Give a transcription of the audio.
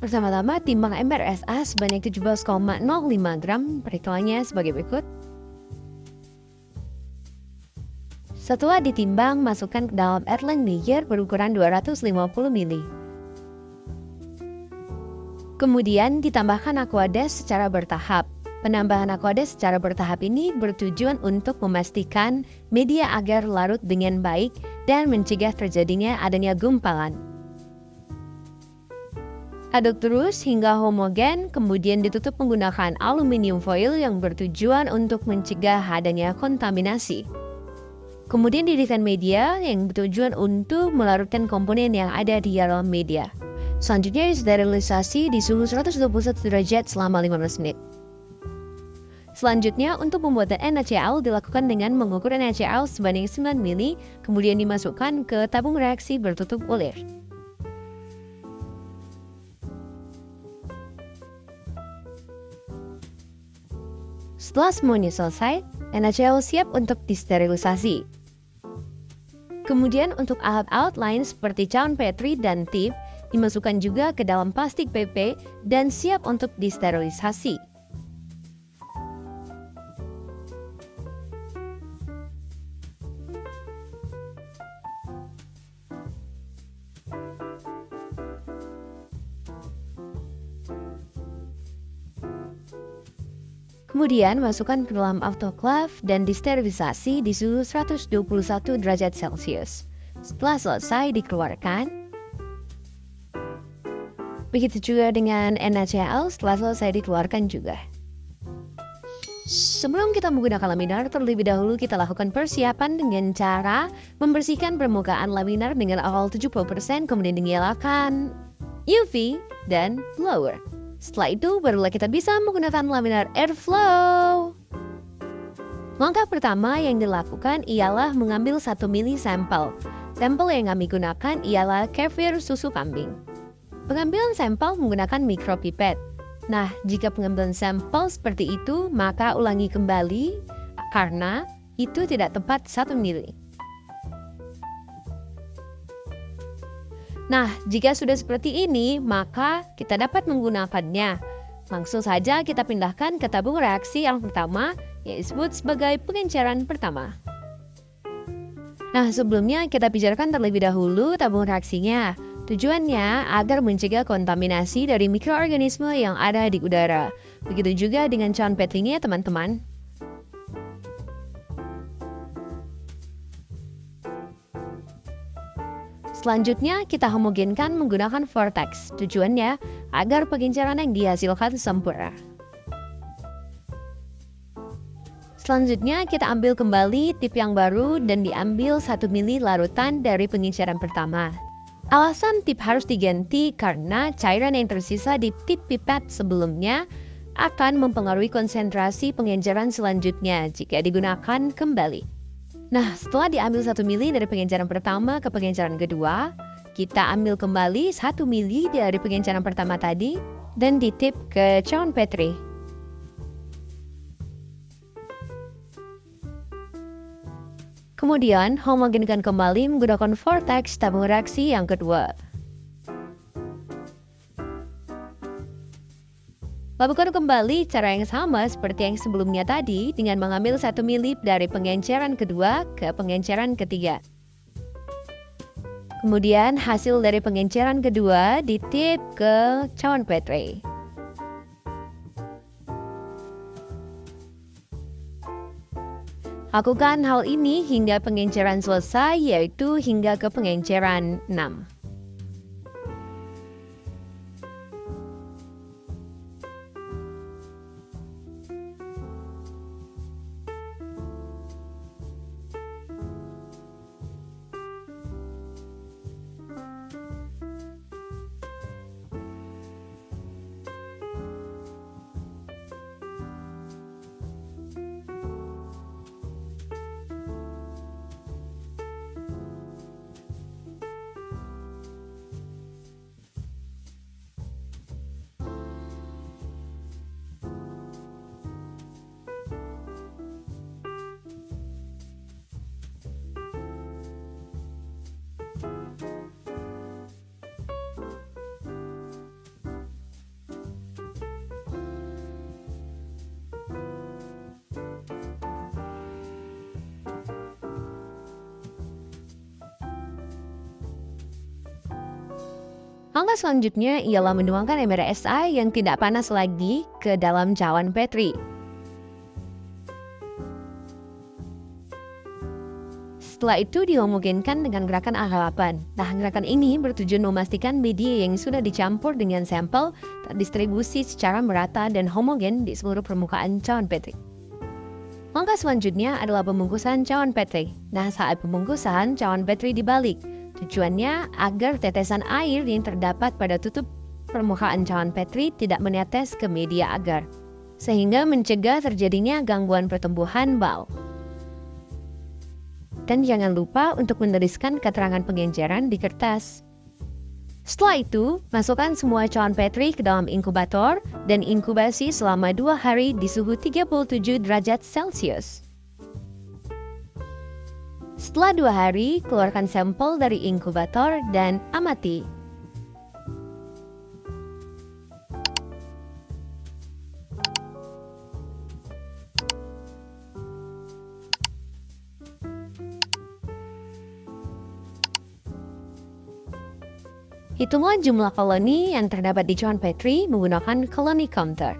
Pertama-tama timbang MRSA sebanyak 17,05 gram, perhitungannya sebagai berikut. Setelah ditimbang, masukkan ke dalam Erlenmeyer berukuran 250 ml. Kemudian ditambahkan Aquades secara bertahap. Penambahan Aquades secara bertahap ini bertujuan untuk memastikan media agar larut dengan baik dan mencegah terjadinya adanya gumpalan. Aduk terus hingga homogen, kemudian ditutup menggunakan aluminium foil yang bertujuan untuk mencegah adanya kontaminasi. Kemudian didesain media yang bertujuan untuk melarutkan komponen yang ada di dalam media. Selanjutnya sterilisasi di suhu 121 derajat selama 15 menit. Selanjutnya untuk pembuatan NaCl dilakukan dengan mengukur NaCl sebanyak 9 ml, kemudian dimasukkan ke tabung reaksi bertutup ulir. Setelah semuanya selesai, NaCl siap untuk disterilisasi. Kemudian untuk alat-alat lain seperti cawan Petri dan tip dimasukkan juga ke dalam plastik PP dan siap untuk disterilisasi. Kemudian masukkan ke dalam autoclave dan disterilisasi di suhu 121 derajat Celcius. Setelah selesai dikeluarkan. Begitu juga dengan NaCl setelah selesai dikeluarkan juga. Sebelum kita menggunakan laminar, terlebih dahulu kita lakukan persiapan dengan cara membersihkan permukaan laminar dengan alkohol 70%, kemudian dinyalakan UV dan blower. Setelah itu, barulah kita bisa menggunakan laminar airflow. Langkah pertama yang dilakukan ialah mengambil 1 ml sampel. Sampel yang kami gunakan ialah kefir susu kambing. Pengambilan sampel menggunakan mikropipet. Nah, jika pengambilan sampel seperti itu, maka ulangi kembali karena itu tidak tepat 1 ml. Nah, jika sudah seperti ini, maka kita dapat menggunakannya. Langsung saja kita pindahkan ke tabung reaksi yang pertama, yang disebut sebagai pengenceran pertama. Nah, sebelumnya kita bicarakan terlebih dahulu tabung reaksinya. Tujuannya agar mencegah kontaminasi dari mikroorganisme yang ada di udara. Begitu juga dengan cawan Petrinya, teman-teman. Selanjutnya, kita homogenkan menggunakan vortex. Tujuannya agar pengenceran yang dihasilkan sempurna. Selanjutnya, kita ambil kembali tip yang baru dan diambil 1 ml larutan dari pengenceran pertama. Alasan tip harus diganti karena cairan yang tersisa di tip pipet sebelumnya akan mempengaruhi konsentrasi pengenceran selanjutnya jika digunakan kembali. Nah, setelah diambil 1 ml dari pengenceran pertama ke pengenceran kedua, kita ambil kembali 1 ml dari pengenceran pertama tadi dan ditip ke cawan Petri. Kemudian, homogenkan kembali menggunakan vortex tabung reaksi yang kedua. Lakukan kembali cara yang sama seperti yang sebelumnya tadi dengan mengambil 1 ml dari pengenceran kedua ke pengenceran ketiga. Kemudian hasil dari pengenceran kedua ditip ke cawan Petri. Lakukan hal ini hingga pengenceran selesai, yaitu hingga ke pengenceran 6. Langkah selanjutnya ialah menuangkan ember es air yang tidak panas lagi ke dalam cawan Petri. Setelah itu dihomogенkan dengan gerakan harapan. Nah, gerakan ini bertujuan memastikan media yang sudah dicampur dengan sampel terdistribusi secara merata dan homogen di seluruh permukaan cawan Petri. Langkah selanjutnya adalah pembungkusan cawan Petri. Nah, saat pembungkusan, cawan Petri dibalik. Tujuannya agar tetesan air yang terdapat pada tutup permukaan cawan Petri tidak menetes ke media agar, sehingga mencegah terjadinya gangguan pertumbuhan bau. Dan jangan lupa untuk menuliskan keterangan pengenceran di kertas. Setelah itu, masukkan semua cawan Petri ke dalam inkubator dan inkubasi selama 2 hari di suhu 37 derajat Celcius. Setelah 2 hari, keluarkan sampel dari inkubator dan amati. Hitunglah jumlah koloni yang terdapat di cawan Petri menggunakan koloni counter.